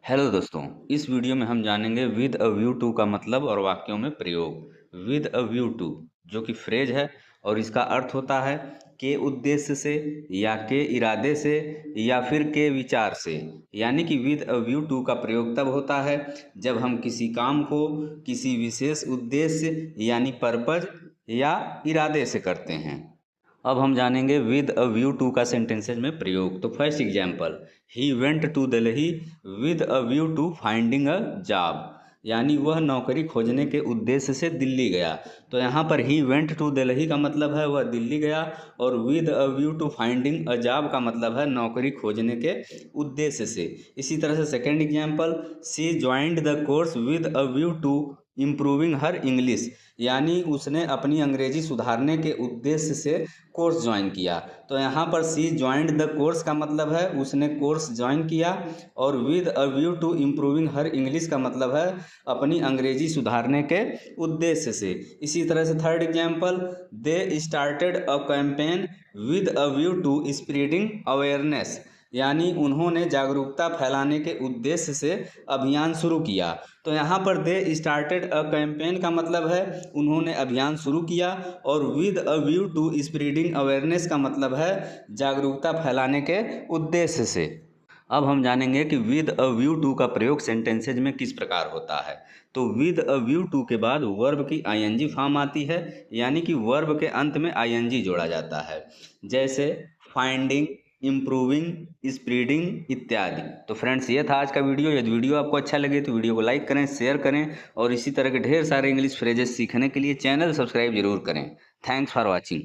Hello दोस्तों, इस video में हम जानेंगे विद अ व्यू टू का मतलब और वाक्यों में प्रयोग। विद अ व्यू टू जो कि फ्रेज है और इसका अर्थ होता है के उद्देश्य से या के इरादे से या फिर के विचार से। यानी कि विद अ व्यू टू का प्रयोग तब होता है जब हम किसी काम को किसी विशेष उद्देश्य यानी पर्पज या इरादे से करते हैं। अब हम जानेंगे विद अ व्यू टू का सेंटेंसेज में प्रयोग। तो first example, he went to Delhi with a view to finding a job. यानी वह नौकरी खोजने के उद्देश्य से दिल्ली गया। तो यहाँ पर ही वेंट टू दिल्ली का मतलब है वह दिल्ली गया, और with a view to finding a job का मतलब है नौकरी खोजने के उद्देश्य से। इसी तरह से second example, she joined the course with a view to improving her English. यानी उसने अपनी अंग्रेजी सुधारने के उद्देश्य से कोर्स ज्वाइन किया। तो यहाँ पर सी ज्वाइंड द कोर्स का मतलब है उसने कोर्स ज्वाइन किया, और with a view to improving her English का मतलब है अपनी अंग्रेजी सुधारने के उद्देश्य से। इसी तरह से third example, they started a campaign with a view to spreading awareness. यानी उन्होंने जागरूकता फैलाने के उद्देश्य से अभियान शुरू किया। तो यहाँ पर दे स्टार्टेड अ कैंपेन का मतलब है उन्होंने अभियान शुरू किया, और with a view to spreading awareness का मतलब है जागरूकता फैलाने के उद्देश्य से। अब हम जानेंगे कि विद अ व्यू टू का प्रयोग सेंटेंसेज में किस प्रकार होता है। तो विद अ व्यू टू के बाद वर्ब की आईएनजी फॉर्म आती है, यानी कि वर्ब के अंत में आईएनजी जोड़ा जाता है, जैसे फाइंडिंग, इम्प्रूविंग, स्प्रेडिंग इत्यादि। तो फ्रेंड्स, ये था आज का वीडियो। यदि वीडियो आपको अच्छा लगे तो वीडियो को लाइक करें, शेयर करें, और इसी तरह के ढेर सारे इंग्लिश फ्रेजेस सीखने के लिए चैनल सब्सक्राइब जरूर करें। Thanks for watching.